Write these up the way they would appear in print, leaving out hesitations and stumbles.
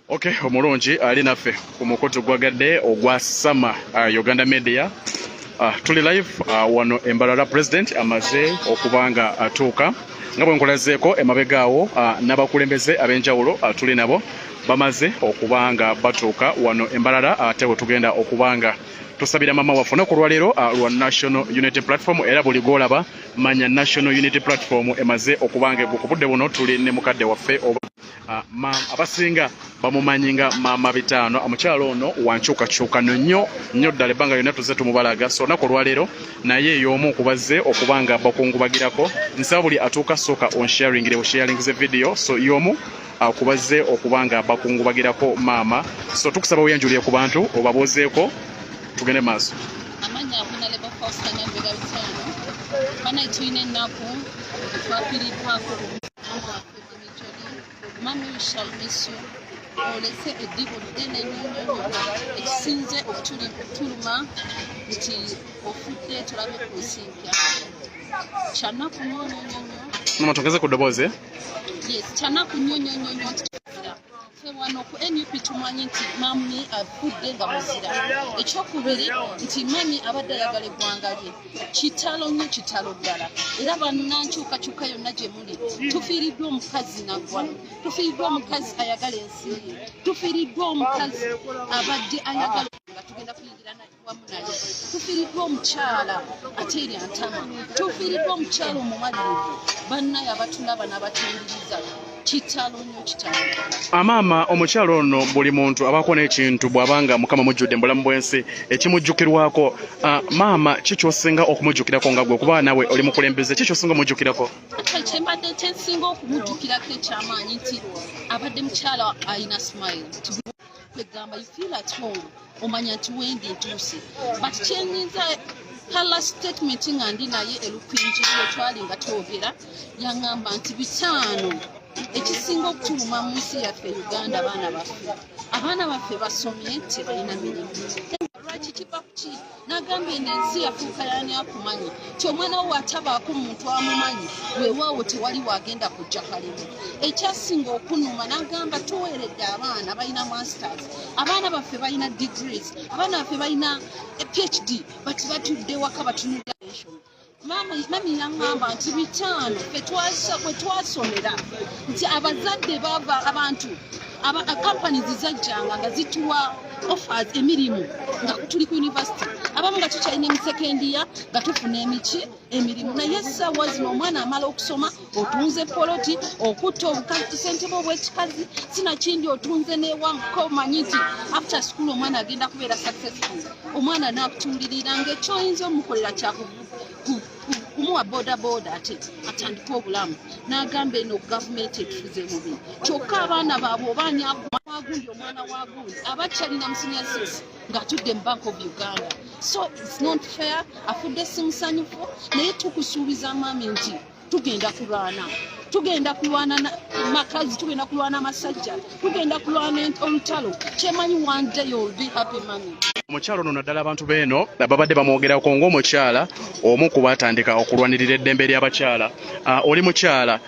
Okay, omulungi ali naffe ku mukutu gwagadde ogwa Summer Uganda Media. Tuli live wano Embalala President amaze okubanga atuuka nga bwe nkolazeeko emabegaawo n'abakulembeze ab'enjawulo tuli nabo bamaze okubanga batuuka wano Embalala ate bwe tugenda okubanga tusabira mama waffe olunaku lwaleero lwa National Unity Platform era buli gwolaba manya National Unity Platform emaze okubanga ku budde buno tuli ne mukadde waffe abasinga bamumanyi nga Maama Bitaano omukyalo ono wankyukakyuka nnyo ddala ebbanga lyonna tuzze tumubalaga so olunaku lwaleero naye y'omu kubazze okubanga bakungubagirako nsaba buli atuuka sooka on sharing the video so y'omu kubazze okubanga bakungubagirako maama so tukusaba weyanjulire ku bantu obabuuzeeko tugende maaso. Amanya Honorable Faustin Nyambega Bitaano bana tuyina ennaku twafiiriddwako Mami, we shall miss you. Olese edibo ddene nnyo ekisinze okutuluma nti ofudde tulabe ku nsi mpya kyanaku nnyo tugeze ku ddoboozi yes kyanaku nnyo ffe wano ku NUP tumanyi nti mami afudde nga muzira ekyokubiri nti mami abadde ayagala eggwanga lye kitalo ddala era bannankyukakyuka yonna gye muli tufiiriddwa omukazi naggwano tufiiriddwa omukazi ayagala ensi ye tufiiriddwa omukazi abadde ayagala nga tugenda kuyingira wamu naye tufiiriddwa omukyala ate erya ntama tufiiriddwa omukyala omumalirivu bannaye abatulaba n'abatuyiniriza kitalo nnyo amaama omukyalo ono buli muntu abaako n'ekintu bw'abanga mukama mujjudde mu bulamu bw'ensi ekimujjukirwako maama kikyosinga okumujjukirako nga gwe okuba nawe oli mukulembeze kikyosinga omujjukirako kyembadde kyensinga okumujjukirako ekyamaanyi nti abadde mukyala alina smile kwegamba you feel at home omanya nti wendi ntuuse but kyenyinza hala statement nga ndi naye elukwinjiro twali nga twogera yaŋŋamba nti Bitaano ekisinga okutuluma mu nsi yaffe Uganda abaana baffe basomye tebalina mirimu lwaki kiva kuki n'agamba eno ensi yafuuka yaani akumanyi ti omwana wo atabaako muntu amumanyi weewaawo tewali wagenda kujja kalimu ekyasinga okunuma n'agamba tuweeredde abaana balina masters abaana baffe balina degrees abaana baffe balina PhD bati batudde waka batunula mami yaŋŋamba nti Bitaano kwe twasomera nti abazadde bava abantu companies zajjanga nga zituwa offers emirimu nga tuli ku university abamu nga tukyalina emisekendiya nga tufuna emirimu naye essaawa zino omwana amala okusoma otunze poloti okutta obusente bwo obw'ekikazi sinakindi otunze newanko omanyi nti after school omwana agenda kubeera successful omwana n'akutuulirira ng'ekyoyinza omukolera kumuwa bodaboda ate atandika obulamu n'agamba eno gavumenti etufuze mubi kyokka abaana baabwe obaani wagundi omwana wagundi abakyalina mu senior 6 ng'atudde mu Bank of Uganda so it's not fair afudde simusanyufu naye tukusuubiza mami nti tugenda kulwana makazi tugenda kulwana masajja tugenda kulwana olutalo kyemanyi one day you'll be happy mami. Omukyalo ono naddala abantu beeno babadde bamwogerako ng'omukyala omu ku baatandika okulwanirira eddembe ly'abakyala oli mukyala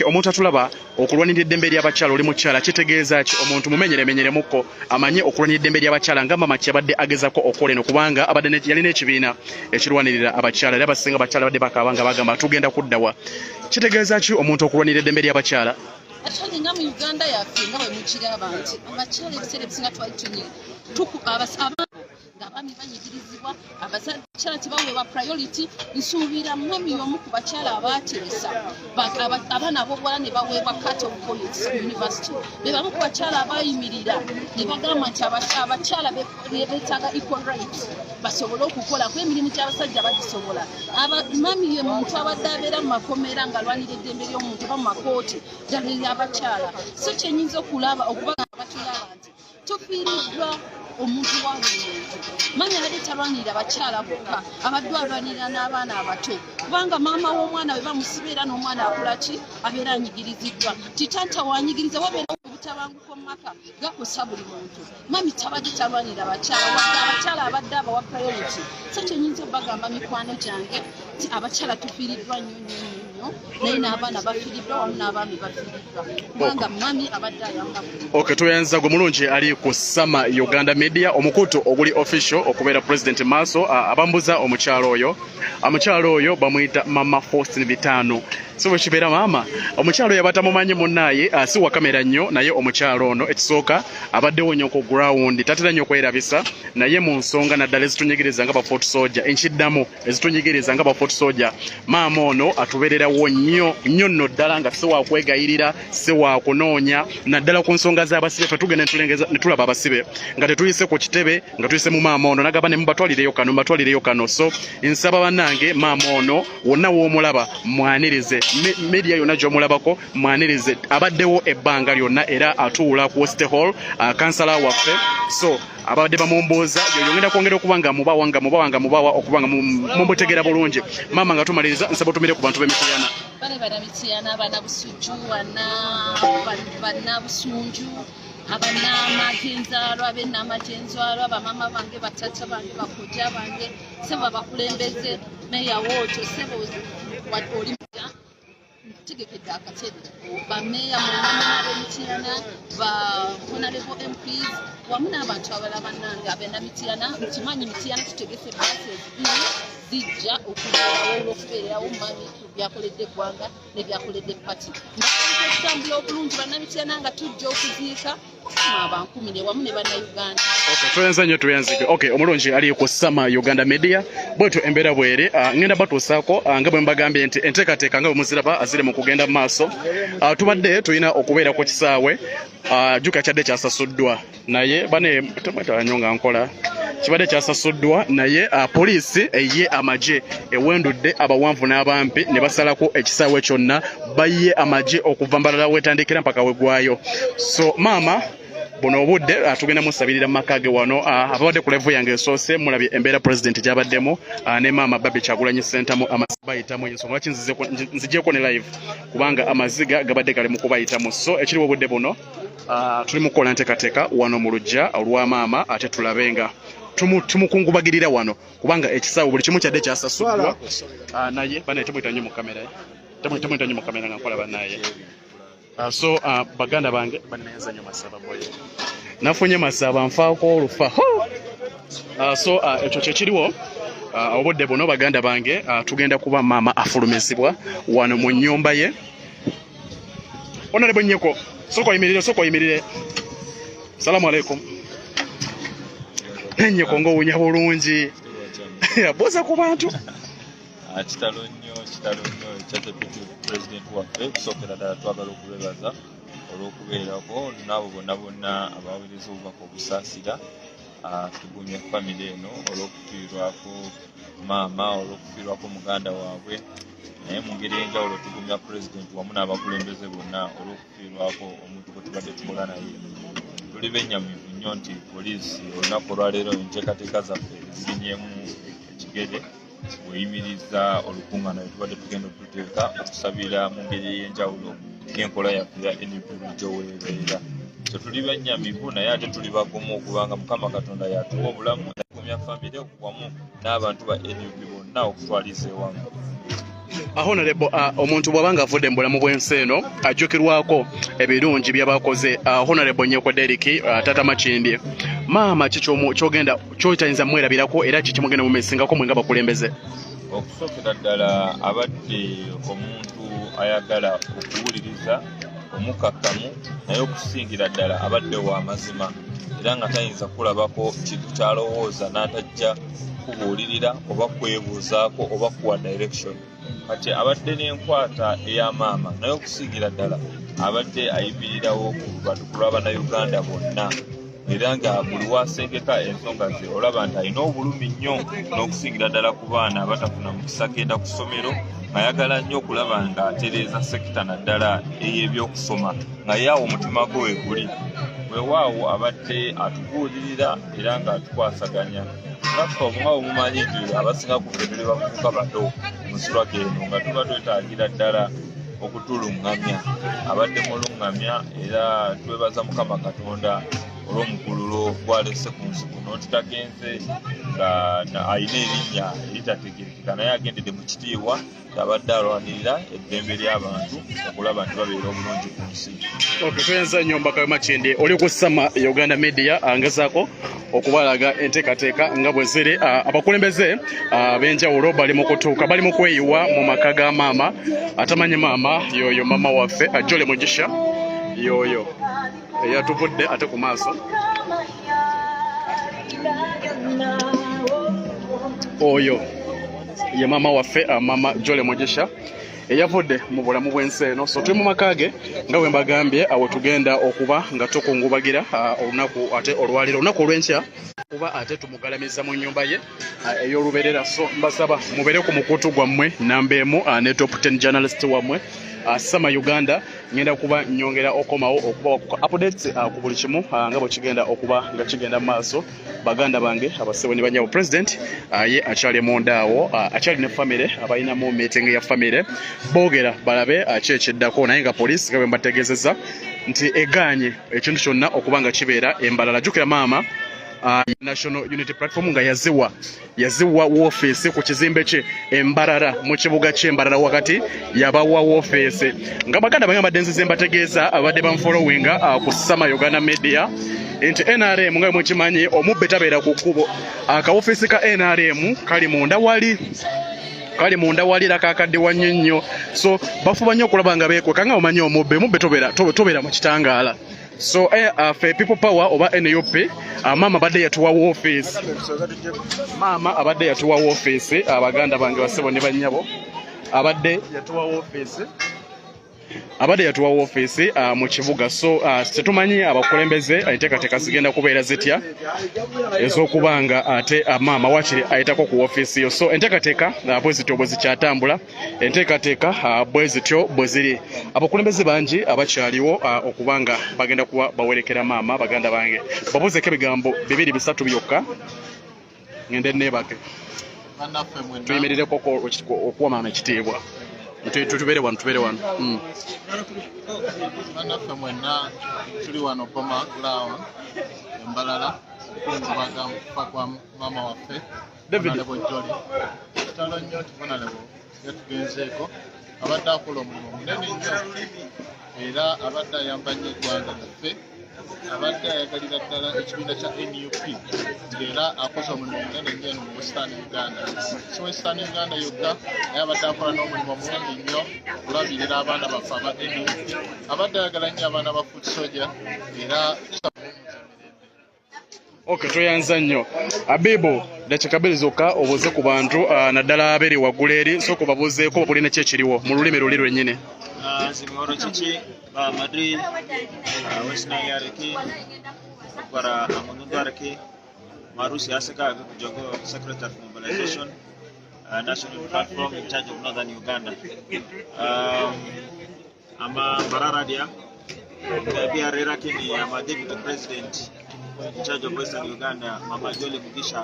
omuntu atulaba okulwanirira eddembe ly'abakyala oli mukyala kitegeeza ki omuntu mumenyeremenyeremukko amanye okulwanirira eddembe ly'abakyala nga mama kyabadde agezako okukola eno kubanga abadde yalina ekibiina ekirwanirira abakyala era abasinga abakyala badde bakaaba nga bagamba tugenda kuddawa kitegeeza ki omuntu okulwanirira eddembe ly'abakyala Actually, nga mu Uganda yaffe nga bwe mukiraba nti abakyala ebiseera ebisinga twali ng'abaami banyigirizibwa abakyala tebaweebwa priority nsuubira mwami y'omu ku bakyala abaateresa abaana ab'obuwala ne baweebwa cut of college university be bamu ku bakyala abaayimirira ne bagamba nti abakyala beetaaga equal rights basobole okukola ku emirimu gy'abasajja bagisobola mami ye muntu abadde abeera mu makomera ng'alwanira eddembe ly'omuntu oba mu makooti ddala ery'abakyala so kyenyinza okulaba okubanga batulaba nti tufiiriddwa omuntu wa buli muntu manya abadde talwanirira abakyala bokka abadde alwanirira n'abaana abato kubanga maama w'omwana we bamusiba era n'omwana akola ki abeera anyigiriziddwa titanta wanyigiriza wabeera obutabanguko mu maka gakosa buli muntu mami tabadde talwanirira abakyala wadde abakyala abadde abawa priority so kyenyinza obbagamba mikwano gyange nti abakyala tufiiriddwa nnyo wano naye n'abaana bafiiriddwa wamu n'abaami bafiiriddwa kubanga mami abadde ayamba. Okay, tuyanza gwe mulungi ali ku Sama Uganda Media omukutu oguli official okubeera President Maaso abambuza omukyalo oyo bamuyita Mama Faustin Bitano. So bwe kibeera maama omukyalo oyo abatamumanyi munnaye si wa kamera nnyo naye omukyalo ono ekisooka abaddewo nnyo ku ground tatera nnyo okwerabisa naye mu nsonga naddala ezitunyigiriza nga ba Fort Soldier enkiddamu ezitunyigiriza nga ba Fort Soldier maama ono atubeererawo nnyo nno ddala nga si wa kwegayirira si wa kunoonya naddala ku nsonga z'abasibe fe tugenda ne tulaba abasibe nga tetuyise ku kitebe nga tuyise mu maama ono nagamba ne mubatwalireyo kano so nsaba bannange maama ono wonna w'omulaba mwanirize media yonna gy'omulabako mwanirize abaddewo ebbanga lyonna era atuula ku West Hall kansala waffe so abadde bamumbuuza yongenda kwongera okuba nga mubawa okuba nga mumutegeera bulungi maama nga tumaliriza nsaba otumire ku bantu b'Emityana Mityana Banabusujju Bannabusunju Abanamagenzalwa Bennamagenzalwa bamama bange batata bange bakojja bange sebo bakulembeze meya wooto sebo oli tegekedde akatebe bameeya munamana b'Emityana ba honorable MPs wamu n'abantu abalala bannange ab'Emityana nkimanyi Mityana tutegese bases zijja okubeerawo olw'okubeerawo mami byakoledde eggwanga ne byakoledde pati okutambula obulungi bannamityana nga tujja okuziika abankumire wamu ne bannayuganda. Tuyanza nnyo tuyanzike. Okay, omulungi ali ku Sama Uganda Media bwetyo embeera bwere ngenda batuusaako nga bwe mbagambye nti enteekateeka nga bwe muziraba azire mu kugenda mu maaso tubadde tulina okubeera ku kisaawe jjuka kyadde kyasasuddwa naye bane nnyo nga nkola kibadde kyasasuddwa naye poliisi eyiye amagye ewendudde abawanvu n'abampi ne basalako ekisaawe kyonna bayiye amagye okuva mbalala wetandikira mpaka wegwayo so maama buno obudde tugenda musabirira mu maka ge wano abadde ku level yange esoose mulabye embeera president gyabaddemu ne maama Babi Kyagulanyi Sentamu amazibayitamu ensonga lwaki nzigyeko ne live kubanga amaziga gabadde gali mu kubayitamu so ekiriwo obudde buno tuli mu kukola nteekateeka wano mu luggya olwa maama ate tulabenga tumukungubagirira wano kubanga ekisaawe buli kimu kyadde kyasasuddwa naye banaye temuyita nnyo mu kamera nga nkola bannaye so baganda bange banenza nnyo Masaba boy nafunye Masaba nfaako olufa so ekyo kyekiriwo obudde buno baganda bange tugenda kuba maama afulumizibwa wano mu nnyumba ye onalebo nnyeko soko yimirire salamu alaikum ennyeko ng'owunya bulungi yabuuza ku bantu kitalo nnyo ekya deputy president waffe kusookera ddala twagala okubeebaza olw'okubeerako n'abo bonna abaweereza obubaka obusaasira tugumya famire eno olw'okufiirwako maama olw'okufiirwako muganda waabwe naye mu ngeri enjawulo tugumya president wamu n'abakulembeze bonna olw'okufiirwako omuntu gwe tubadde tukola naye tuli bennyamivu nnyo nti poliisi olunaku olwaleero enteekateeka zaffe zirinyemu ekigere weyimiriza olukungaana lwe tubadde tugenda okuteeka okusabira mu ngeri ey'enjawulo ng'enkola yaffe ya NUP gy'oweebeera so tuli bannyamivu naye ate tuli bagumu okubanga Mukama Katonda yatuwa obulamu yakumya famire wamu n'abantu ba NUP bonna okutwaliza ewamu. Honorable omuntu bw'abanga avudde mu bulamu bw'ensi eno ajjukirwako ebirungi by'abakoze Honorable Nyeko Derrick Tata Makindye maama kyogenda kyoyinza mwerabirako era kiki mugenda mumesingako mwe nga bakulembeze? Okusookera ddala abadde omuntu ayagala okuwuliriza omukakkamu naye okusingira ddala abadde wa mazima era nga tayinza kulabako kintu kyalowooza n'atajja kubuulirira oba kwebuuzaako oba kuwa direction kati abadde n'enkwata ey'amaama naye okusingira ddala abadde ayimirirawo ku lw'Abannayuganda bonna era nga buli wasengeka ensonga ze olaba nti alina obulumi nnyo n'okusingira ddala ku baana abatafuna mukisa genda ku ssomero ng'ayagala nnyo okulaba nga atereeza sekita naddala ey'ebyokusoma nga ye awo omutima gwe weguli weewaawo abadde atubuulirira era ng'atukwasaganya platform nga omumanyi nti abasinga ku ffe tuli bavubuka bato mu nsirwako eno nga tuba twetaagira ddala okutulungamya abadde mulungamya era twebaza Mukama Katonda olw'omugululo gwalese ku nsi kuno tutagenze nga ayina erinnya eritategerekeka naye agendedde mu kitiibwa abadde alwanirira eddembe ly'abantu okulaba nti babeera obulungi ku nsi. Tuyenza nnyo Mbaka Makindye oli ku Sama Uganda Media angezaako okubalaga enteekateeka nga bwe ziri. Abakulembeze ab'enjawulo bali mu kutuuka, bali mu kweyiwa mu maka ga maama atamanyi maama yoyo maama waffe Jolly Mugisha yoyo eyatuvudde ate ku maaso oyo ye maama waffe maama Jolly Mugisha eyavudde mu bulamu bw'ensi eno. So tuli mu maka ge nga bwe mbagambye awo tugenda okuba nga tukungubagira olunaku ate olwaliro olunaku olw'enkya kuba ate tumugalamiza mu nnyumba ye ey'oluberera. So mbasaba mubere ku mukutu gwammwe namba emu ne top 10 journalist wammwe Sama Uganda ngenda kuba nyongera okomawo okuba updates ku buli kimu nga bwe kigenda okuba nga kigenda mu maaso. Baganda bange abasebo ne banyawo president ye akyali mondaawo akyali ne family abalina mu meeting ya family boogera balabe akyekiddako naye nga police nga bwe mbategeezezza nti eganye ekintu kyonna okuba nga kibeera embalala. Jjukira maama National Unity Platform nga yaziwa woofiisi ku kizimbe kye Embarara mu kibuga ky'Embarara wakati yabawa woofiisi nga baganda bange abadde nzize mbategeeza abadde banfollowinga ku Sama Uganda Media nti NRM nga mukimanyi omubbe tabeera ku kkubo. Akawoofiisi ka NRM kali munda wali lakakadde wannyo nnyo. So bafuba nnyo okulaba nga beekweka nga omanyi omubbe tobeera mu kitangaala. So people power oba NUP maama abadde yatuwa woofiisi abaganda bange basebo ne bannyabo abadde yatuwa woofiisi mu kibuga. So tetumanyi abakulembeze enteekateeka zigenda kubeera zitya ez'okubanga ate maama wakiri ayitako ku woofiisi yo. So enteekateeka bwe zityo bwe zikyatambula, enteekateeka bwe zityo bwe ziri. Abakulembeze bangi abakyaliwo okubanga bagenda kuba bawerekera maama baganda bange. Babuzeeko ebigambo 2-3 byokka ngende neebake tuyimirireko okuwa maama ekitiibwa. Tubeere wano. Bannaffe mwenna tuli wano Boma Ground Embalala okungubaga mu kufa kwa maama waffe Honorable Jolly. Kitalo nnyo Honorable yatugenzeeko abadde akola omulimu munene nnyo era abadde ayamba nnyo eggwanga lyaffe, abadde ayagalira ddala ekibiina kya NUP era akoze omulimu munene nnyo eno mu Western Uganda. Si Western Uganda yokka naye abadde akola n'omulimu munene nnyo kulabirira abaana baffe aba NUP. Abadde ayagala nnyo abaana ba Foot Soldier era tuyanza nnyo. Abibu dakiika 2 zokka obuuze ku bantu naddala aberi waggulu eri sooka babuuzeeko bulina ki ekiriwo mu lulimi luli lwennyini. Zimihoro kiki Madrid Western Yariki para Amundu Araki Marusi Aseka Kujogo Secretary of Mobilization National Platform in charge of Northern Uganda. Ama Bararadia pia Rerakini ama Deputy President in charge of Western Uganda, Mama Jolly Mugisha,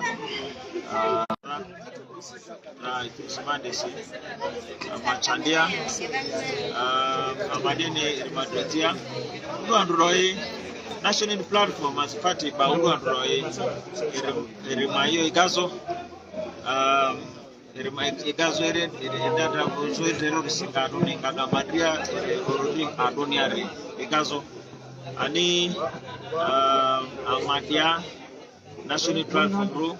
Mandesi, Machandia, Amadini Madretia, Uruandroi, National Platform as party by Uruandroi, Rimayo Igazo, Igazo Edada Buzo Terrorist Kaduni Kadamadria, Adoniari, Igazo. Ani Amadia National Platform Group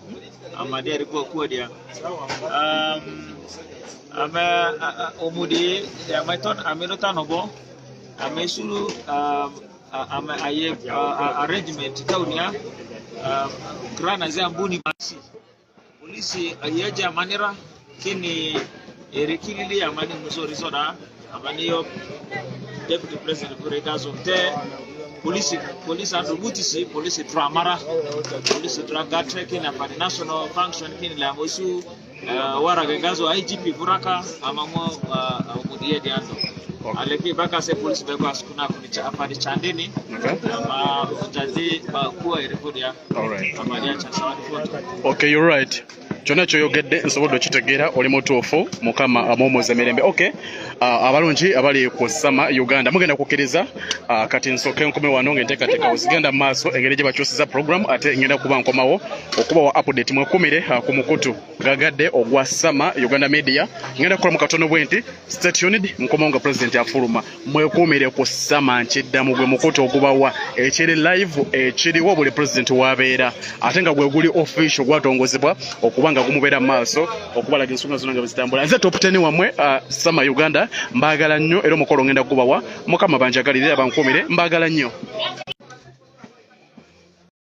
Amadia Rico Kodia Omudi Amaton Aminotanobo Amesulu arrangement Taunia Grana Zambuni Polisi Ayaja Manera Kini Erikili Amani Musori Soda Amanio Deputy President Kuregazo Te Police and Rubutisi, Police Tramara, Police Dragatre, Kina for the national function, Kin Lamosu, Waragazo, IGP Buraka, Amamo Mudie Diando. Aleki Baka se Police Vegas Kuna Apadi Chandini, Jadi Bakua Repodia. All right. Okay, you're right. Kyonna kyoyogedde nsobodde okitegeera oli mutuufu mukama amwomoza emirembe. Okay, abalungi abali ku Sama Uganda mugenda kukkiriza kati nsooke nkome wano ng'enteekateeka zigenda mu maaso engeri gye bakyusiza program ate ngenda kuba nkomawo okuba wa update mwekumire ku mukutu gagadde ogwa Sama Uganda Media ngenda kukola mu katono bwe nti stay tuned nkomawo nga president afuluma mwekumire ku Sama nkiddamu gwe mukutu ogubawa ekiri live ekiriwo buli president wabeera ate nga gwe guli official gwatongozebwa okuba nga gumubeera mu maaso okubalaga ensonga zonna nga zitambula nze top 10 wamwe Sama Uganda mbaagala nnyo era omukolo ngenda kubawa mukama banjagalire abankumire mbaagala nnyo